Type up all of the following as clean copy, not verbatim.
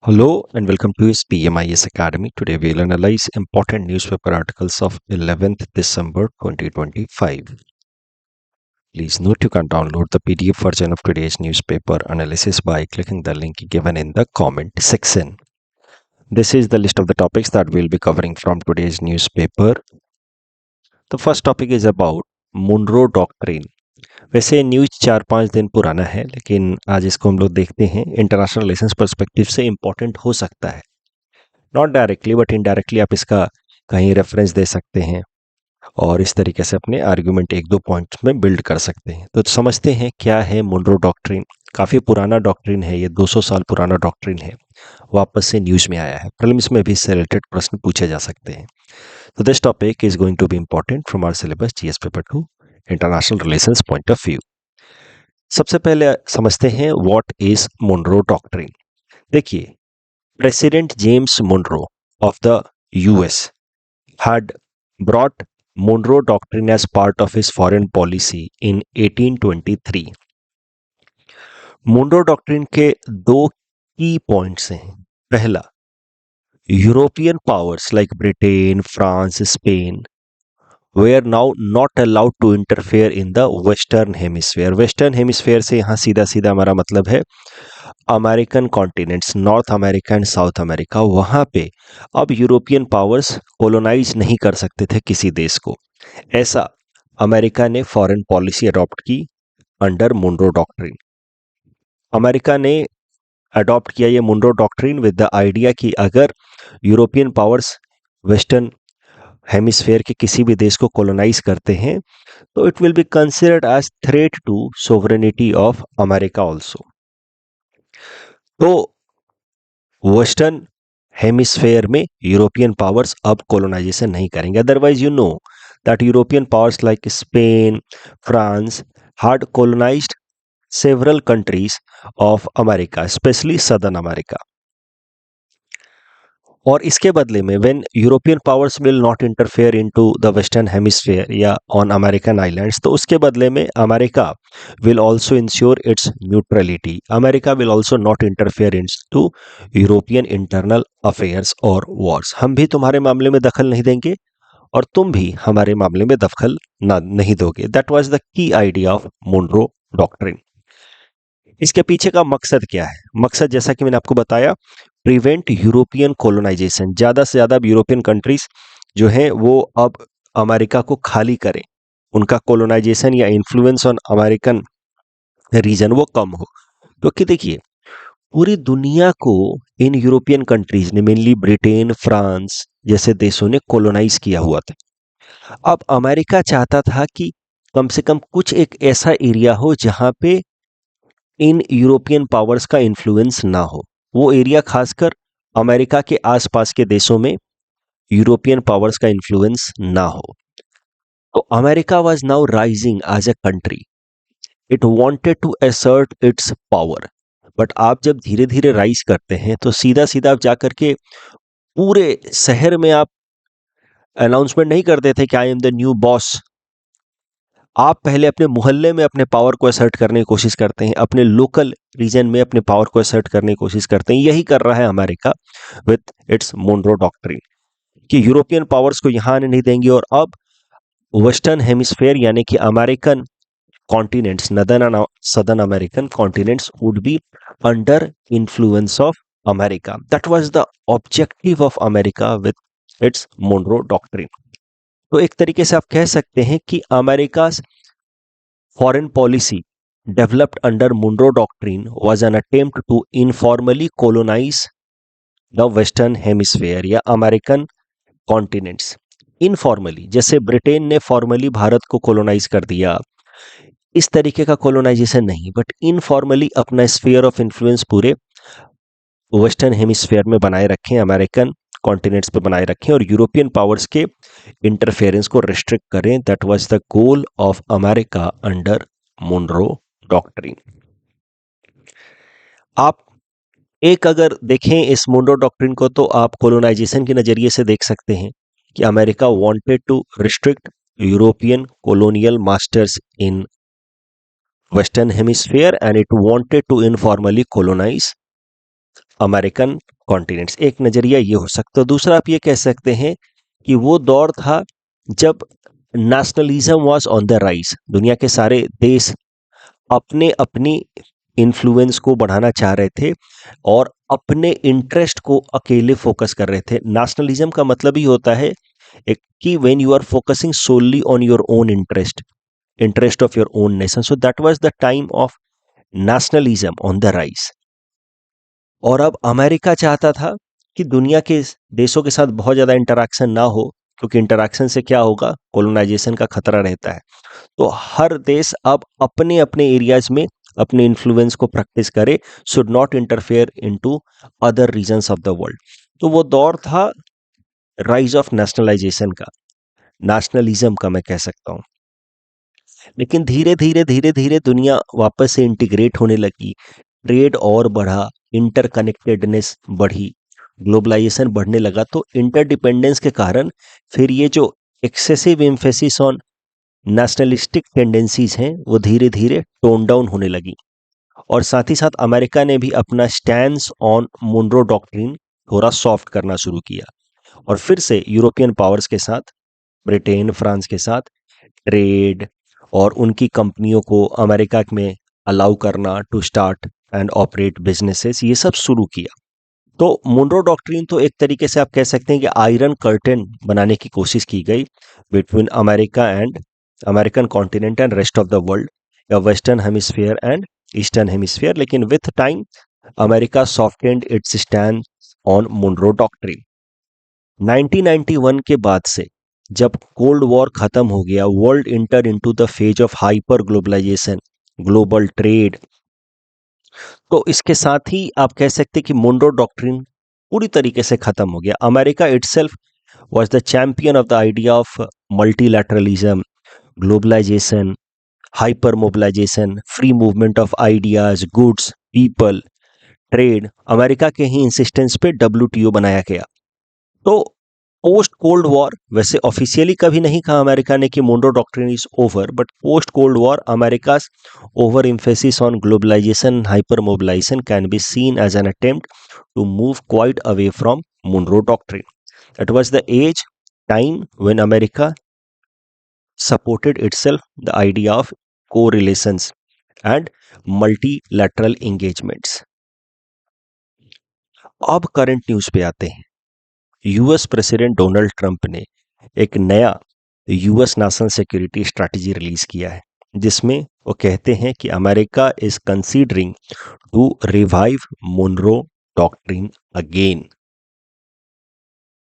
Hello and welcome to PMIS Academy. Today we'll analyze important newspaper articles of 11th December 2025. Please note you can download the PDF version of today's newspaper analysis by clicking the link given in the comment section. This is the list of the topics that we'll be covering from today's newspaper. The first topic is about Monroe Doctrine. वैसे news 4-5 दिन पुराना है, लेकिन आज इसको हम लोग देखते हैं इंटरनेशनल रिलेशंस पर्सपेक्टिव से इम्पोर्टेंट हो सकता है। नॉट डायरेक्टली बट इनडायरेक्टली आप इसका कहीं रेफरेंस दे सकते हैं और इस तरीके से अपने आर्ग्यूमेंट एक दो पॉइंट्स में बिल्ड कर सकते हैं। तो समझते हैं क्या है मोनरो डॉक्ट्रिन। काफ़ी पुराना डॉक्ट्रिन है, ये 200 साल पुराना डॉक्ट्रिन है, वापस से न्यूज़ में आया है। प्रीलिम्स में भी इससे रिलेटेड प्रश्न पूछे जा सकते हैं। तो this topic is going to be important from our syllabus GS paper 2 international relations point of view. सबसे पहले समझते हैं व्हाट इज मोनरो डॉक्ट्रिन। देखिए, President James Monroe of the US had brought Monroe Doctrine as part of his foreign policy in 1823. Monroe Doctrine के दो की points हैं। पहला, European powers like Britain, France, Spain were now not allowed to interfere in the western hemisphere. Western hemisphere से यहाँ सीधा सीधा हमारा मतलब है American continents, north America and south America. वहाँ पे अब यूरोपियन पावर्स कोलोनाइज नहीं कर सकते थे किसी देश को। ऐसा अमेरिका ने फॉरेन पॉलिसी अडॉप्ट की अंडर मोनरो डॉक्ट्रिन। अमेरिका ने अडॉप्ट किया ये Monroe doctrine with the idea कि अगर यूरोपियन पावर्स वेस्टर्न हेमिस्फेयर के किसी भी देश को कोलोनाइज करते हैं तो it will be considered as threat to sovereignty of America also. तो वेस्टर्न हेमिस्फेयर में यूरोपियन पावर्स अब कोलोनाइजेशन नहीं करेंगे। Otherwise you know that European powers like Spain, France had colonized several countries of America, especially Southern America. और इसके बदले में when European powers will not interfere into the western hemisphere या on American islands, तो उसके बदले में America will also ensure it's neutrality. America will also not interfere into European internal affairs और वॉर्स। हम भी तुम्हारे मामले में दखल नहीं देंगे और तुम भी हमारे मामले में दखल नहीं दोगे। That was the key idea of Monroe doctrine. इसके पीछे का मकसद क्या है? मकसद जैसा कि मैंने आपको बताया, प्रिवेंट यूरोपियन कोलोनाइजेशन। ज़्यादा से ज़्यादा यूरोपियन कंट्रीज जो हैं वो अब अमेरिका को खाली करें, उनका कोलोनाइजेशन या इन्फ्लुएंस ऑन अमेरिकन रीजन वो कम हो। क्योंकि देखिए, पूरी दुनिया को इन यूरोपियन कंट्रीज ने, मेनली ब्रिटेन, फ्रांस जैसे देशों ने कोलोनाइज किया हुआ था। अब अमेरिका चाहता था कि कम से कम कुछ एक ऐसा एरिया हो जहाँ पे इन यूरोपियन पावर्स का इन्फ्लुएंस ना हो। वो एरिया खासकर अमेरिका के आसपास के देशों में यूरोपियन पावर्स का इन्फ्लुएंस ना हो। तो America was now rising as a country, it wanted to assert its power. But आप जब धीरे धीरे राइज करते हैं तो सीधा सीधा आप जाकर के पूरे शहर में आप अनाउंसमेंट नहीं करते थे कि I am the new boss. आप पहले अपने मोहल्ले में अपने पावर को असर्ट करने की कोशिश करते हैं, अपने लोकल रीजन में अपने पावर को असर्ट करने की कोशिश करते हैं। यही कर रहा है America with its Monroe doctrine कि यूरोपियन पावर्स को यहाँ आने नहीं देंगे और अब वेस्टर्न हेमिस्फेयर यानी कि American continents, northern and southern American continents would be under influence of America. That was the objective of America with its Monroe doctrine. तो एक तरीके से आप कह सकते हैं कि America foreign policy developed under Monroe doctrine was an attempt to informally colonise the western hemisphere या अमेरिकन कॉन्टिनेंट्स। इनफॉर्मली, जैसे ब्रिटेन ने फॉर्मली भारत को कोलोनाइज कर दिया, इस तरीके का कोलोनाइजेशन नहीं, बट इनफॉर्मली अपना स्फीयर ऑफ इन्फ्लुएंस पूरे वेस्टर्न हेमिस्फेयर में बनाए रखें, अमेरिकन कॉन्टिनेंट्स पे बनाए रखें और यूरोपियन पावर्स के इंटरफेरेंस को रिस्ट्रिक्ट करें। That was the goal of America under Monroe doctrine. आप एक अगर देखें इस मोनरो डॉक्ट्रिन को तो आप कोलोनाइजेशन के नजरिए से देख सकते हैं कि America wanted to restrict European colonial masters in Western Hemisphere and it wanted to informally colonize American continents. एक नज़रिया ये हो सकता है। दूसरा आप ये कह सकते हैं कि वो दौर था जब nationalism was on the rise. दुनिया के सारे देश अपने अपनी इन्फ्लुएंस को बढ़ाना चाह रहे थे और अपने इंटरेस्ट को अकेले फोकस कर रहे थे। नेशनलिज्म का मतलब ही होता है एक कि when you are focusing solely on your own interest of your own nation. So that was the time of nationalism on the rise. और अब अमेरिका चाहता था कि दुनिया के देशों के साथ बहुत ज़्यादा इंटरेक्शन ना हो, क्योंकि इंटरेक्शन से क्या होगा, कोलोनाइजेशन का खतरा रहता है। तो हर देश अब अपने अपने एरियाज में अपने इन्फ्लुएंस को प्रैक्टिस करे, should not interfere into other regions of the world. तो वो दौर था राइज ऑफ नेशनलाइजेशन का, नेशनलिज्म का मैं कह सकता हूँ। लेकिन धीरे धीरे धीरे धीरे दुनिया वापस से इंटीग्रेट होने लगी, ट्रेड और बढ़ा, इंटरकनेक्टेडनेस बढ़ी, ग्लोबलाइजेशन बढ़ने लगा। तो इंटरडिपेंडेंस के कारण फिर ये जो excessive emphasis on nationalistic tendencies हैं वो धीरे धीरे टोन डाउन होने लगी। और साथ ही साथ अमेरिका ने भी अपना स्टैंड ऑन मोनरो डॉक्ट्रिन थोड़ा सॉफ्ट करना शुरू किया और फिर से यूरोपियन पावर्स के साथ, ब्रिटेन फ्रांस के साथ ट्रेड और उनकी कंपनियों को अमेरिका में अलाउ करना to start and operate businesses, ये सब शुरू किया। तो मोनरो डॉक्ट्रिन तो एक तरीके से आप कह सकते हैं कि आयरन कर्टेन बनाने की कोशिश की गई between America and American continent and rest of the world, या western hemisphere and eastern hemisphere. लेकिन with time America softened its stand on Monroe doctrine. 1991 के बाद से जब कोल्ड वॉर खत्म हो गया, world enter into the phase of hyper globalization, global trade. तो इसके साथ ही आप कह सकते हैं कि मोनरो डॉक्ट्रिन पूरी तरीके से खत्म हो गया। America itself was the champion of the idea of multilateralism, globalization, hyper mobilization, free movement of ideas, goods, people, trade. America के ही इंसिस्टेंस पे डब्ल्यूटीओ बनाया गया। तो पोस्ट कोल्ड वॉर, वैसे ऑफिशियली कभी नहीं कहा अमेरिका ने कि Monroe doctrine is over, but post cold war America over emphasis on globalization and hypermobilization can be seen as an attempt to move quite away from Monroe Doctrine. It was the age time when America supported itself the idea of correlations and multilateral engagements. अब current news पे आते हैं। US president Donald Trump ने एक नया US national security strategy release किया है, जिसमें वो कहते हैं कि America is considering to revive Monroe doctrine again.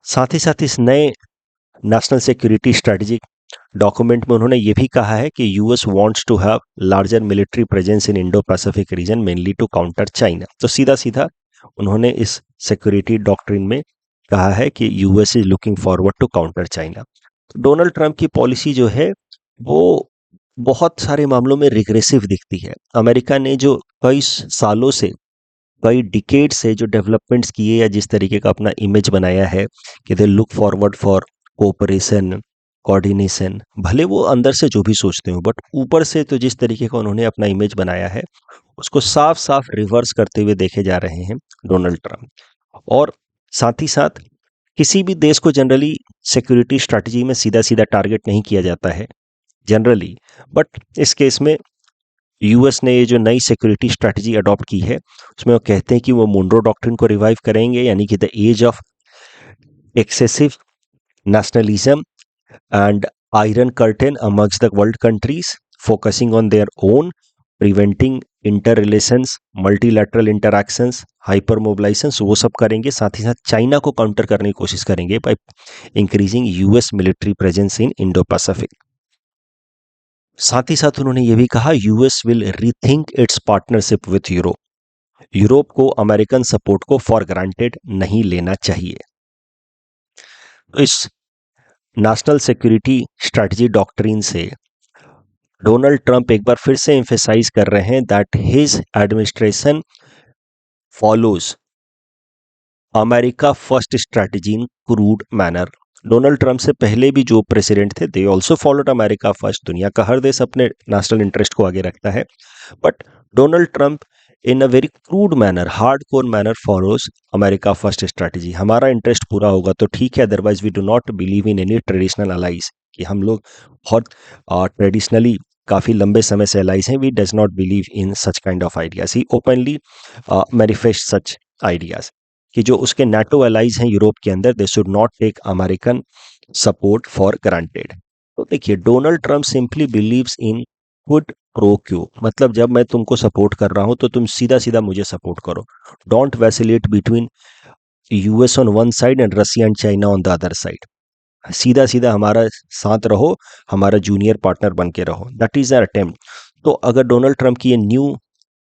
साथ ही साथ इस नए नेशनल सिक्योरिटी स्ट्रैटेजिक डॉक्यूमेंट में उन्होंने ये भी कहा है कि US wants to have larger military presence in Indo Pacific region, mainly to counter China. तो सीधा सीधा उन्होंने इस सिक्योरिटी डॉक्ट्रिन में कहा है कि US is looking forward to counter China. Donald Trump की पॉलिसी जो है वो बहुत सारे मामलों में रिग्रेसिव दिखती है। अमेरिका ने जो कई सालों से, कई डिकेड से जो डेवलपमेंट्स किए या जिस तरीके का अपना इमेज बनाया है कि they look forward for cooperation, coordination, भले वो अंदर से जो भी सोचते हो, बट ऊपर से तो जिस तरीके का उन्होंने अपना इमेज बनाया है उसको साफ साफ रिवर्स करते हुए देखे जा रहे हैं डोनाल्ड ट्रंप। और साथ ही साथ किसी भी देश को जनरली सिक्योरिटी स्ट्रैटेजी में सीधा सीधा टारगेट नहीं किया जाता है जनरली, बट इस केस में यूएस ने ये जो नई सिक्योरिटी स्ट्रैटेजी अडॉप्ट की है उसमें वो कहते हैं कि वो मोनरो डॉक्ट्रिन को रिवाइव करेंगे, यानी कि the age of excessive nationalism and iron curtain amongst the world countries, focusing on their own, preventing interrelations, multilateral interactions, hypermobilizations, वो सब करेंगे। साथ ही साथ चाइना को काउंटर करने की कोशिश करेंगे by increasing US military presence in Indo-Pacific। साथ ही साथ उन्होंने ये भी कहा US will rethink it's partnership with Europe. Europe को अमेरिकन सपोर्ट को फॉर ग्रांटेड नहीं लेना चाहिए। तो इस नेशनल सिक्योरिटी स्ट्रैटेजी डॉक्ट्रिन से डोनाल्ड ट्रंप एक बार फिर से एम्फेसाइज कर रहे हैं that his administration follows America first strategy in crude manner. Donald Trump से पहले भी जो प्रेसिडेंट थे they also followed America first. दुनिया का हर देश अपने नेशनल इंटरेस्ट को आगे रखता है, but Donald Trump in a very crude manner, hard core manner follows America first strategy. हमारा इंटरेस्ट पूरा होगा तो ठीक है, otherwise we do not believe in any traditional allies, कि हम लोग बहुत ट्रेडिशनली काफ़ी लंबे समय से अलाइज हैं। We does not believe in such kind of ideas. He openly manifest such ideas कि जो उसके नाटो अलाइज हैं यूरोप के अंदर, they should not take American support for granted. तो देखिए, Donald Trump simply believes in quid pro quo, मतलब जब मैं तुमको सपोर्ट कर रहा हूं तो तुम सीधा सीधा मुझे सपोर्ट करो। Don't vacillate between US on one side and Russia and China on the other side. सीधा सीधा हमारा साथ रहो, हमारा जूनियर पार्टनर बन के रहो। That is a attempt. तो अगर डोनाल्ड ट्रंप की ये न्यू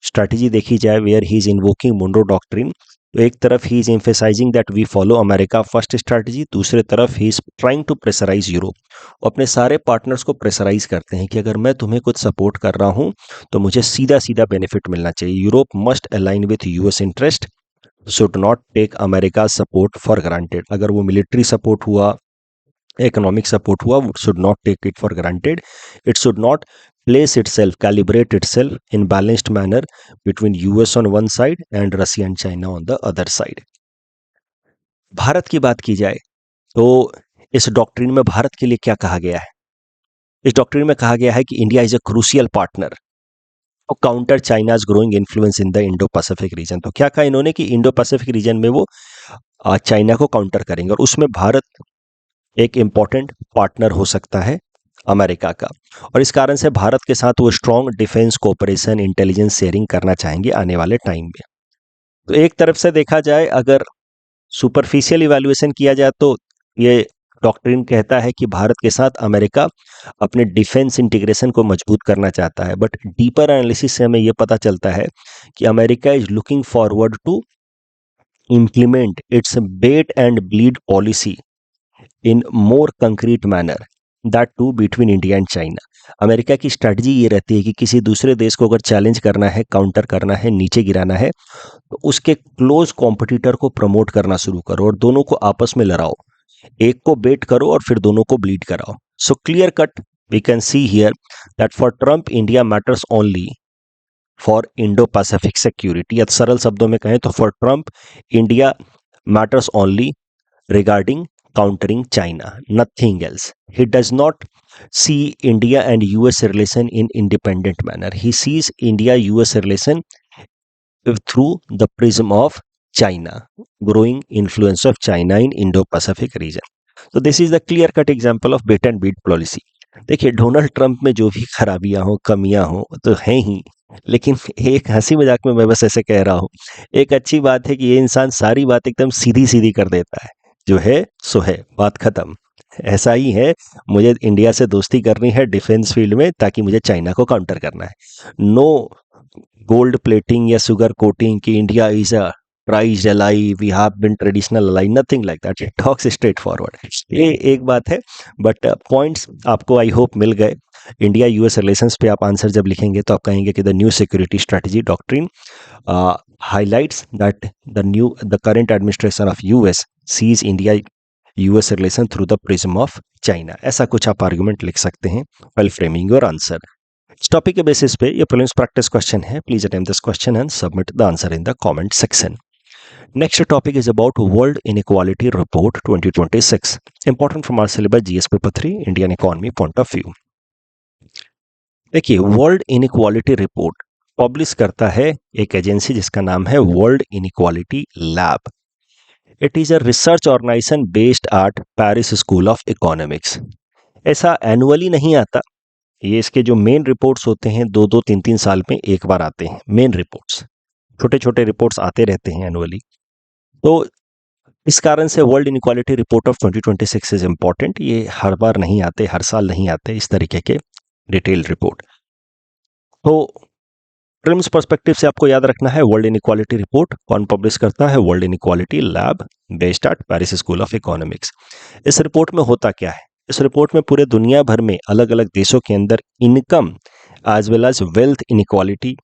स्ट्रैटेजी देखी जाए, where he is invoking Monroe doctrine, तो एक तरफ he is emphasizing that we follow America first strategy, दूसरे तरफ he is trying to pressurize Europe. अपने सारे पार्टनर्स को प्रेशराइज करते हैं कि अगर मैं तुम्हें कुछ सपोर्ट कर रहा हूं तो मुझे सीधा सीधा बेनिफिट मिलना चाहिए। Europe must align with US interest, should not take America support for granted. अगर वो मिलिट्री सपोर्ट हुआ, economic support हुआ, should not take it for granted. It should not place itself, calibrate itself in balanced manner between US on one side and Russia and China on the other side. Bharat की बात की जाए तो इस doctrine में भारत के लिए क्या कहा गया है? इस डॉक्ट्रिन में कहा गया है कि India is a crucial partner to counter China's growing influence in the Indo-Pacific region। तो क्या कहा इन्होंने कि इंडो पैसिफिक रीजन में वो चाइना को काउंटर करेंगे और उसमें भारत एक इम्पॉर्टेंट पार्टनर हो सकता है अमेरिका का, और इस कारण से भारत के साथ वो strong defence cooperation, intelligence sharing करना चाहेंगे आने वाले टाइम में। तो एक तरफ से देखा जाए, अगर सुपरफिशियल इवैल्यूएशन किया जाए तो ये डॉक्ट्रिन कहता है कि भारत के साथ अमेरिका अपने डिफेंस इंटीग्रेशन को मजबूत करना चाहता है, बट डीपर एनालिसिस से हमें यह पता चलता है कि America is looking forward to implement its bait and bleed policy in more concrete manner, that too between India and China. America की स्ट्रैटेजी ये रहती है कि किसी दूसरे देश को अगर चैलेंज करना है, काउंटर करना है, नीचे गिराना है, तो उसके क्लोज कॉम्पिटिटर को प्रमोट करना शुरू करो और दोनों को आपस में लड़ाओ। एक को बेट करो और फिर दोनों को ब्लीड कराओ। So clear cut we can see here that for Trump India matters only for Indo Pacific security. या सरल शब्दों में कहें तो for Trump India matters only regarding countering China, nothing else. He does not see India and US relation in independent manner. He sees India-US relation through the prism of China, growing influence of China in Indo-Pacific region. So this is the clear-cut example of bait and beat policy. देखिए, Donald Trump में जो भी खराबियां हो, कमियां हो तो हैं ही, लेकिन एक हंसी मजाक में मैं बस ऐसे कह रहा हूँ। एक अच्छी बात है कि ये इंसान सारी बात एकदम सीधी सीधी कर देता है, जो है सो है, बात खत्म। ऐसा ही है, मुझे इंडिया से दोस्ती करनी है डिफेंस फील्ड में ताकि मुझे चाइना को काउंटर करना है। नो गोल्ड प्लेटिंग या शुगर कोटिंग कि India is a prized ally, we have been traditional ally, nothing like that. It talks straightforward. ये एक बात है, बट पॉइंट्स आपको आई होप मिल गए। इंडिया यूएस रिलेशंस पे आप आंसर जब लिखेंगे तो आप कहेंगे कि the new security strategy doctrine highlights that the current administration of US sees India US relation through the prism of China। ऐसा कुछ आप आर्गुमेंट लिख सकते हैं while framing your answer। इस टॉपिक के बेसिस पे ये प्रीलिम्स प्रैक्टिस क्वेश्चन है। Please attempt this question and submit the answer in the comment section. Next topic is about World Inequality Report 2026. Important from our syllabus GS paper 3 Indian economy point of view। देखिए, world inequality report publish करता है एक agency जिसका नाम है world inequality lab. It is a research organization based at Paris School of Economics. ऐसा annually नहीं आता, ये इसके जो मेन रिपोर्ट्स होते हैं 2-2, 3-3 साल में एक बार आते हैं मेन रिपोर्ट्स। छोटे छोटे रिपोर्ट्स आते रहते हैं एनुअली। तो इस कारण से world inequality report of 2026 is important. ये हर बार नहीं आते, हर साल नहीं आते इस तरीके के डिटेल रिपोर्ट। तो प्रीलिम्स पर्सपेक्टिव से आपको याद रखना है, वर्ल्ड इनइक्वालिटी रिपोर्ट कौन पब्लिश करता है? World inequality lab based at Paris School of economics. इस रिपोर्ट में होता क्या है? इस रिपोर्ट में पूरे दुनिया भर में अलग अलग देशों के अंदर income as well as wealth inequality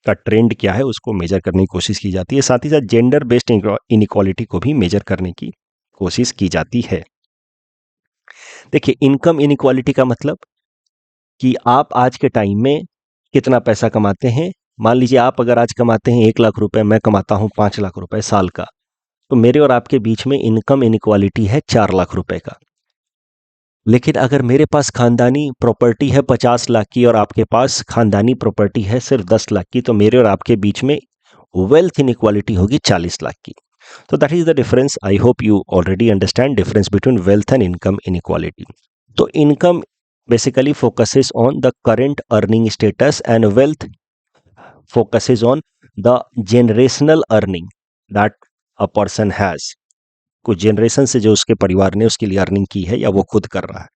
का ट्रेंड क्या है उसको मेजर करने की कोशिश की जाती है। साथ ही साथ जेंडर बेस्ड इनइक्वालिटी को भी मेजर करने की कोशिश की जाती है। देखिए, इनकम इनइक्वालिटी का मतलब कि आप आज के टाइम में कितना पैसा कमाते हैं मान लीजिए आप अगर आज कमाते हैं 1 लाख रुपए, मैं कमाता हूं 5 लाख रुपए साल का, तो मेरे और आपके बीच में इनकम इनइक्वालिटी है 4 लाख रुपए का। लेकिन अगर मेरे पास खानदानी प्रॉपर्टी है 50 लाख की और आपके पास खानदानी प्रॉपर्टी है सिर्फ 10 लाख की, तो मेरे और आपके बीच में वेल्थ इनइक्वालिटी होगी 40 लाख की। तो that is the difference. I hope you already understand difference between wealth and income inequality. तो income basically focuses on the current earning status and wealth focuses on the generational earning that a person has। कुछ generation से जो उसके परिवार ने उसके लिए earning की है या वो खुद कर रहा है।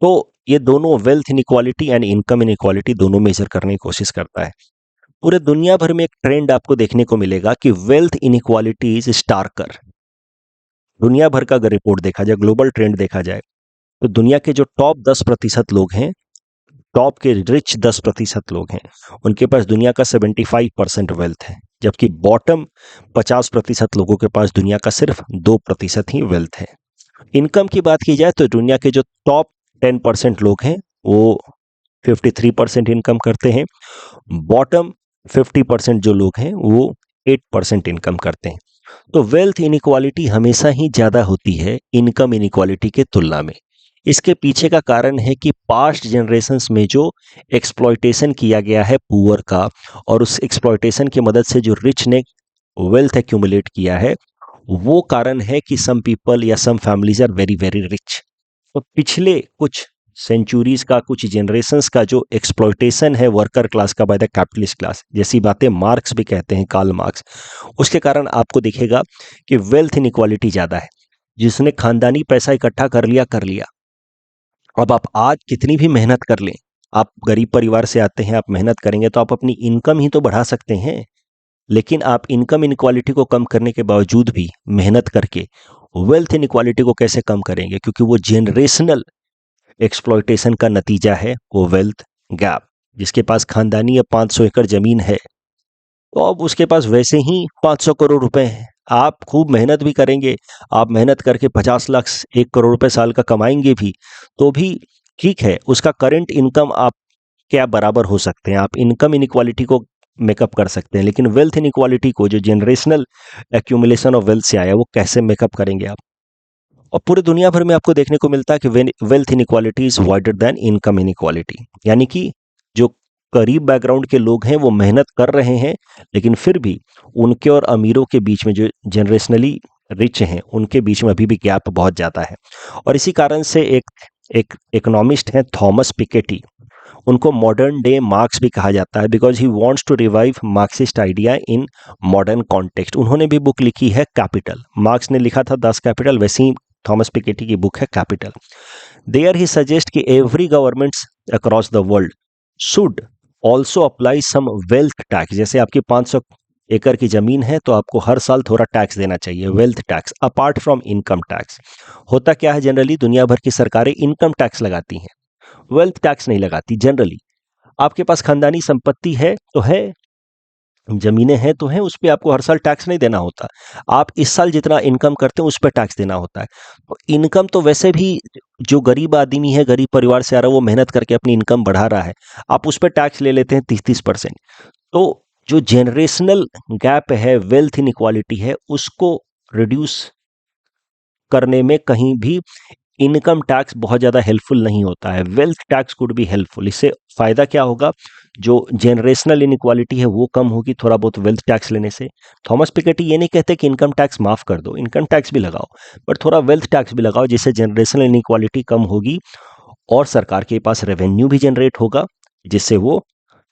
तो ये दोनों wealth inequality and income inequality दोनों मेजर करने की कोशिश करता है। पूरे दुनिया भर में एक ट्रेंड आपको देखने को मिलेगा कि वेल्थ इनइक्वालिटी इज स्टार्कर। दुनिया भर का अगर रिपोर्ट देखा जाए, ग्लोबल ट्रेंड देखा जाए, तो दुनिया के जो टॉप 10% लोग हैं, टॉप के रिच 10% लोग हैं, उनके पास दुनिया का 75% वेल्थ है, जबकि बॉटम 50% लोगों के पास दुनिया का सिर्फ 2% ही वेल्थ है। इनकम की बात की जाए तो दुनिया के जो टॉप 10% लोग हैं वो 53% इनकम करते हैं, बॉटम 50% जो लोग हैं वो 8% इनकम करते हैं। तो वेल्थ इनइक्वालिटी हमेशा ही ज़्यादा होती है इनकम इनइक्वालिटी के तुलना में। इसके पीछे का कारण है कि पास्ट जनरेशन्स में जो एक्सप्लॉयटेशन किया गया है पुअर का, और उस एक्सप्लॉयटेशन की मदद से जो रिच ने वेल्थ एक्यूमुलेट किया है, वो कारण है कि सम पीपल या some families are very very rich. तो पिछले कुछ सेंचुरीज का, कुछ जनरेशन्स का जो एक्सप्लॉयटेशन है वर्कर क्लास का बाय द कैपिटलिस्ट क्लास, जैसी बातें मार्क्स भी कहते हैं, कार्ल मार्क्स, उसके कारण आपको दिखेगा कि वेल्थ इनइक्वालिटी ज़्यादा है। जिसने खानदानी पैसा इकट्ठा कर लिया। अब आप आज कितनी भी मेहनत कर लें, आप गरीब परिवार से आते हैं, आप मेहनत करेंगे तो आप अपनी इनकम ही तो बढ़ा सकते हैं। लेकिन आप इनकम इनक्वालिटी को कम करने के बावजूद भी मेहनत करके वेल्थ इनक्वालिटी को कैसे कम करेंगे, क्योंकि वो जनरेशनल एक्सप्लॉयटेशन का नतीजा है वो वेल्थ गैप। जिसके पास खानदानी या 500 एकड़ जमीन है, तो अब उसके पास वैसे ही 500 करोड़ रुपए हैं। आप खूब मेहनत भी करेंगे, आप मेहनत करके 50 लाख 1 करोड़ रुपए साल का कमाएंगे भी, तो भी ठीक है, उसका करंट इनकम आप क्या बराबर हो सकते हैं, आप इनकम इनइक्वालिटी को मेकअप कर सकते हैं, लेकिन वेल्थ इनइक्वालिटी को, जो जनरेशनल एक्यूमुलेशन ऑफ वेल्थ से आया, वो कैसे मेकअप करेंगे आप। और पूरे दुनिया भर में आपको देखने को मिलता है कि wealth inequality is wider than income inequality. यानी कि जो गरीब बैकग्राउंड के लोग हैं वो मेहनत कर रहे हैं, लेकिन फिर भी उनके और अमीरों के बीच में, जो जनरेशनली रिच हैं, उनके बीच में अभी भी गैप बहुत ज़्यादा है। और इसी कारण से एक इकोनॉमिस्ट हैं थॉमस पिकेटी, उनको मॉडर्न डे मार्क्स भी कहा जाता है, because he wants to revive Marxist idea in modern context. उन्होंने भी बुक लिखी है कैपिटल। मार्क्स ने लिखा था 10 कैपिटल, वैसे ही थॉमस पिकेटी की बुक है कैपिटल। देयर ही सजेस्ट कि every governments across the world should also apply some wealth tax. जैसे आपकी 500 एकड़ की जमीन है तो आपको हर साल थोड़ा टैक्स देना चाहिए, wealth tax, apart from income tax. होता क्या है, जनरली दुनिया भर की सरकारें इनकम टैक्स लगाती हैं, वेल्थ टैक्स नहीं लगाती जनरली। आपके पास खानदानी संपत्ति है तो है, जमीनें हैं तो हैं, उस पर आपको हर साल टैक्स नहीं देना होता। आप इस साल जितना इनकम करते हैं उस पर टैक्स देना होता है। तो इनकम तो वैसे भी जो गरीब आदमी है, गरीब परिवार से आ रहा है, वो मेहनत करके अपनी इनकम बढ़ा रहा है, आप उस पर टैक्स ले लेते हैं 30-30%। तो जो जनरेशनल गैप है, वेल्थ इनइक्वालिटी है, उसको रिड्यूस करने में कहीं भी इनकम टैक्स बहुत ज़्यादा हेल्पफुल नहीं होता है। Wealth tax could be helpful. इससे फ़ायदा क्या होगा, जो जनरेशनल इनइक्वालिटी है वो कम होगी थोड़ा बहुत वेल्थ टैक्स लेने से। थॉमस पिकेटी ये नहीं कहते कि इनकम टैक्स माफ़ कर दो, इनकम टैक्स भी लगाओ, बट थोड़ा वेल्थ टैक्स भी लगाओ, जिससे जनरेशनल इनइक्वालिटी कम होगी और सरकार के पास रेवेन्यू भी जनरेट होगा, जिससे वो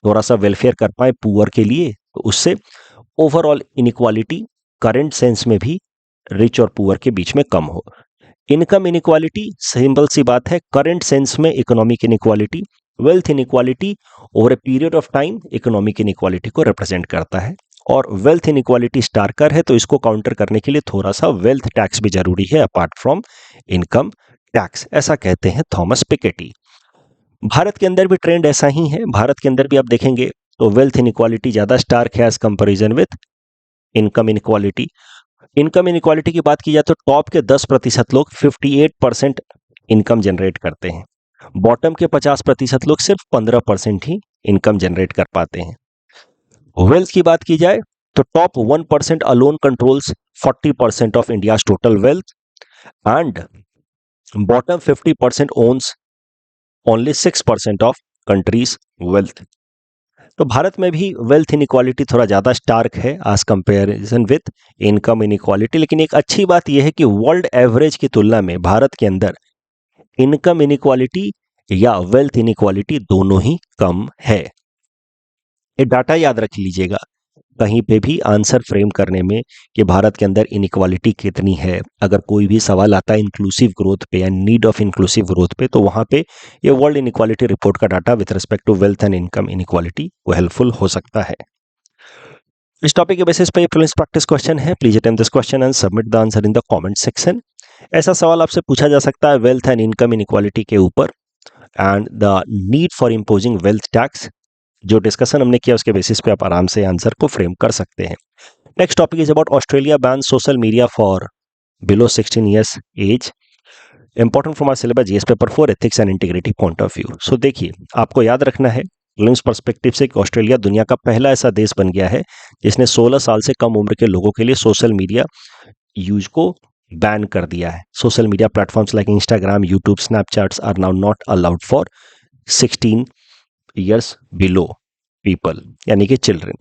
थोड़ा सा वेलफेयर कर पाए पुअर के लिए। तो उससे ओवरऑल इनइक्वालिटी करंट सेंस में भी रिच और पुअर के बीच में कम हो। इनकम इनइक्वालिटी सिंपल सी बात है, करंट सेंस में economic inequality, wealth inequality over a period of time economic inequality को रिप्रेजेंट करता है। और वेल्थ इनइक्वालिटी स्टार्कर है, तो इसको काउंटर करने के लिए थोड़ा सा वेल्थ टैक्स भी जरूरी है अपार्ट फ्रॉम इनकम टैक्स, ऐसा कहते हैं थॉमस पिकेटी। भारत के अंदर भी ट्रेंड ऐसा ही है। भारत के अंदर भी आप देखेंगे तो वेल्थ इनइक्वालिटी ज़्यादा स्टार्क है as comparison with income inequality. Income inequality की बात की जाए तो टॉप के 10% लोग 58% इनकम जनरेट करते हैं, बॉटम के 50% लोग सिर्फ 15% ही इनकम जनरेट कर पाते हैं। वेल्थ की बात की जाए तो top 1% alone controls 40% of India total wealth and bottom 50% owns only 6% of country's wealth. तो भारत में भी वेल्थ इनइक्वालिटी थोड़ा ज़्यादा स्टार्क है as comparison with income inequality, लेकिन एक अच्छी बात यह है कि वर्ल्ड एवरेज की तुलना में भारत के अंदर इनकम इनइक्वालिटी या वेल्थ इनइक्वालिटी दोनों ही कम है। ये डाटा याद रख लीजिएगा कहीं पे भी आंसर फ्रेम करने में कि भारत के अंदर इनइक्वालिटी कितनी है, अगर कोई भी सवाल आता है इंक्लूसिव ग्रोथ पे या नीड ऑफ इंक्लूसिव ग्रोथ पे, तो वहां पे ये वर्ल्ड इनइक्वालिटी रिपोर्ट का data with respect to wealth and income inequality वो हेल्पफुल हो सकता है। इस टॉपिक के बेसिस पे ये प्रीलिम्स प्रैक्टिस क्वेश्चन है। Please attempt this question and submit the answer in the comment section. ऐसा सवाल आपसे पूछा जा सकता है वेल्थ एंड इनकम इनइक्वालिटी के ऊपर and the need for imposing wealth tax. जो डिस्कशन हमने किया उसके बेसिस पे आप आराम से आंसर को फ्रेम कर सकते हैं। Next topic is about Australia ban social media for below 16 years age. Important from our syllabus GS paper 4 ethics and integrity point of view. So देखिए आपको याद रखना है प्रीलिम्स पर्सपेक्टिव से कि ऑस्ट्रेलिया दुनिया का पहला ऐसा देश बन गया है जिसने 16 साल से कम उम्र के लोगों के लिए सोशल मीडिया यूज को बैन कर दिया है। Social media platforms like Instagram, YouTube, Snapchats are now not allowed for 16 years below people, यानी कि चिल्ड्रन।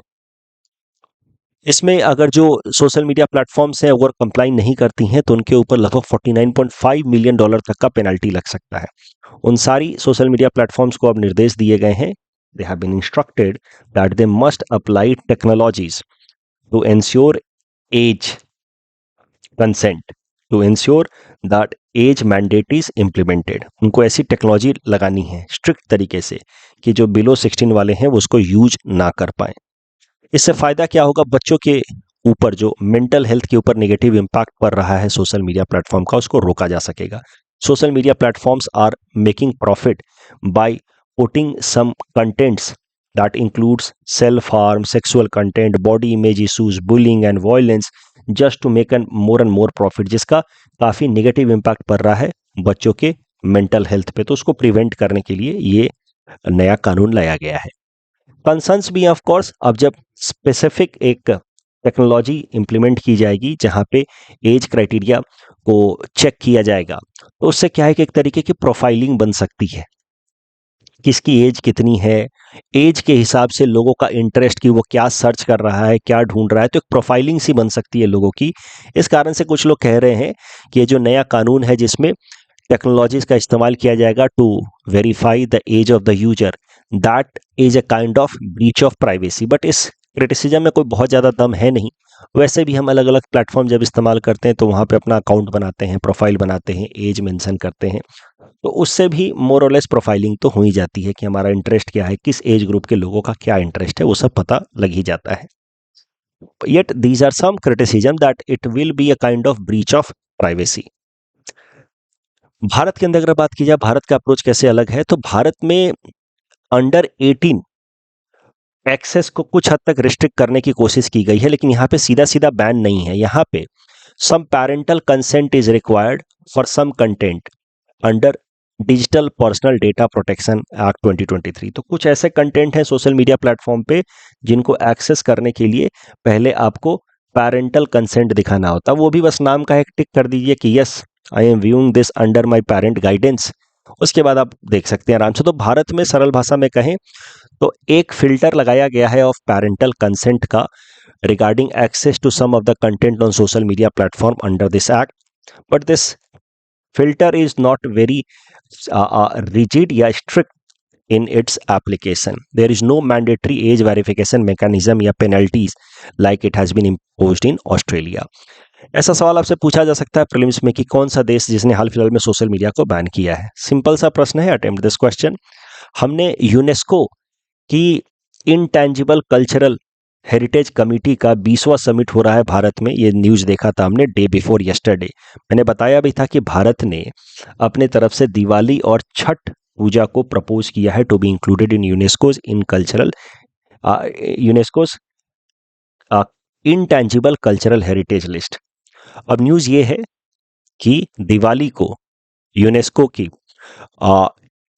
इसमें अगर जो सोशल मीडिया प्लेटफॉर्म्स हैं अगर कंप्लाई नहीं करती हैं तो उनके ऊपर लगभग $49.5 मिलियन तक का पेनल्टी लग सकता है। उन सारी सोशल मीडिया प्लेटफॉर्म्स को अब निर्देश दिए गए हैं, they have been instructed that they must apply technologies to ensure age consent, to ensure that age mandate is implemented. उनको ऐसी टेक्नोलॉजी लगानी है स्ट्रिक्ट तरीके से कि जो बिलो 16 वाले हैं वो उसको यूज ना कर पाए। इससे फायदा क्या होगा, बच्चों के ऊपर जो मेंटल हेल्थ के ऊपर नेगेटिव इंपैक्ट पड़ रहा है सोशल मीडिया प्लेटफॉर्म का, उसको रोका जा सकेगा। Social media platforms are making profit by putting some contents that includes self harm, sexual content, body image issues, bullying and violence just to make an more profit, जिसका काफी negative impact पड़ रहा है बच्चों के मेंटल हेल्थ पे। तो उसको प्रिवेंट करने के लिए ये नया कानून लाया गया है। कंसर्न्स भी ऑफ कोर्स, अब जब स्पेसिफिक एक टेक्नोलॉजी इंप्लीमेंट की जाएगी जहां पे एज क्राइटेरिया को चेक किया जाएगा, तो उससे क्या है कि एक तरीके की प्रोफाइलिंग बन सकती है, किसकी एज कितनी है, एज के हिसाब से लोगों का इंटरेस्ट कि वो क्या सर्च कर रहा है, क्या ढूंढ रहा है, तो एक प्रोफाइलिंग सी बन सकती है लोगों की। इस कारण से कुछ लोग कह रहे हैं कि ये जो नया कानून है जिसमें टेक्नोलॉजीज का इस्तेमाल किया जाएगा to verify the age of the user, that is a kind of breach of privacy. But इस क्रिटिसिज्म में कोई बहुत ज़्यादा दम है नहीं। वैसे भी हम अलग अलग प्लेटफॉर्म जब इस्तेमाल करते हैं तो वहाँ पे अपना अकाउंट बनाते हैं, प्रोफाइल बनाते हैं, एज मेंशन करते हैं, तो उससे भी मोर और लेस प्रोफाइलिंग तो हो ही जाती है कि हमारा इंटरेस्ट क्या है, किस एज ग्रुप के लोगों का क्या इंटरेस्ट है, वो सब पता लग ही जाता है। Yet these are some criticism that it will be a kind of breach of privacy. Bharat के अंदर अगर बात की जाए भारत का अप्रोच कैसे अलग है, तो भारत में अंडर 18 एक्सेस को कुछ हद तक रिस्ट्रिक्ट करने की कोशिश की गई है, लेकिन यहाँ पे सीधा सीधा बैन नहीं है। यहाँ पे some parental consent is required for some content under digital personal data protection act 2023। तो कुछ ऐसे कंटेंट हैं सोशल मीडिया प्लेटफॉर्म पे जिनको एक्सेस करने के लिए पहले आपको पैरेंटल कंसेंट दिखाना होता, वो भी बस नाम का एक टिक कर दीजिए कि yes I am viewing this under my parent guidance, उसके बाद आप देख सकते हैं आराम से। तो भारत में सरल भाषा में कहें तो एक फिल्टर लगाया गया है ऑफ पैरेंटल कंसेंट का regarding access to some of the content on social media platform under this act, but this filter is not very rigid या strict in its application. There is no mandatory age verification mechanism या penalties like it has been imposed in Australia. ऐसा सवाल आपसे पूछा जा सकता है prelims में कि कौन सा देश जिसने हाल फिलहाल में सोशल मीडिया को बैन किया है। सिंपल सा प्रश्न है, अटेम्प्ट दिस क्वेश्चन। हमने यूनेस्को की इंटेंजिबल कल्चरल हेरिटेज कमेटी का 20वां समिट हो रहा है भारत में, ये न्यूज़ देखा था हमने डे बिफोर यस्टरडे। मैंने बताया भी था कि भारत ने अपने तरफ से दिवाली और छठ पूजा को प्रपोज किया है to be included in UNESCO's in cultural UNESCO's intangible cultural heritage list. अब न्यूज़ ये है कि दिवाली को यूनेस्को की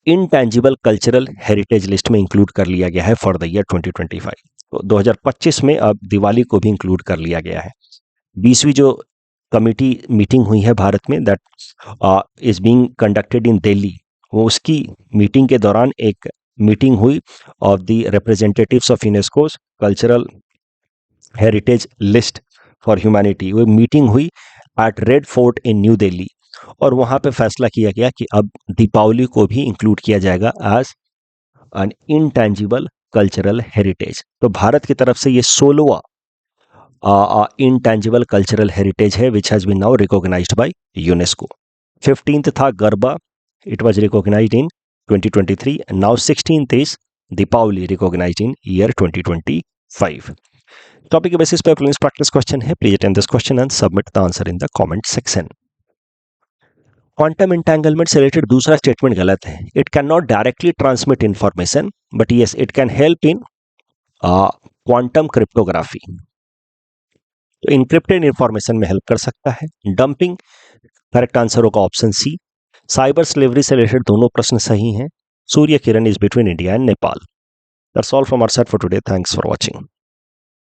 इंटेंजिबल कल्चरल हेरिटेज लिस्ट में इंक्लूड कर लिया गया है फॉर द ईयर 2025। तो 2025 में अब दिवाली को भी इंक्लूड कर लिया गया है। 20वीं जो कमिटी मीटिंग हुई है भारत में, that is being conducted in Delhi, वो उसकी मीटिंग के दौरान एक मीटिंग हुई of the representatives of UNESCO cultural heritage list for humanity. वो मीटिंग हुई एट रेड फोर्ट इन न्यू दिल्ली, और वहां पे फैसला किया गया कि अब दीपावली को भी इंक्लूड किया जाएगा as an intangible cultural heritage. तो भारत की तरफ से ये 16वां intangible cultural heritage है which has been now recognized by UNESCO. 15th था garba, it was recognized in 2023, and now 16th is Deepavali, recognized in year 2025. Topic के बेसिस पे प्लीज प्रैक्टिस क्वेश्चन है, please attend this question and submit the answer in the comment section. Quantum entanglement से related दूसरा statement गलत है। It can not directly transmit information but yes it can help in quantum cryptography. तो encrypted information में help कर सकता है। Dumping correct answer होगा ऑप्शन सी। साइबर स्लेवरी से रिलेटेड दोनों प्रश्न सही हैं। Surya Kiran is between India and Nepal. That's all from our side for today. Thanks for watching.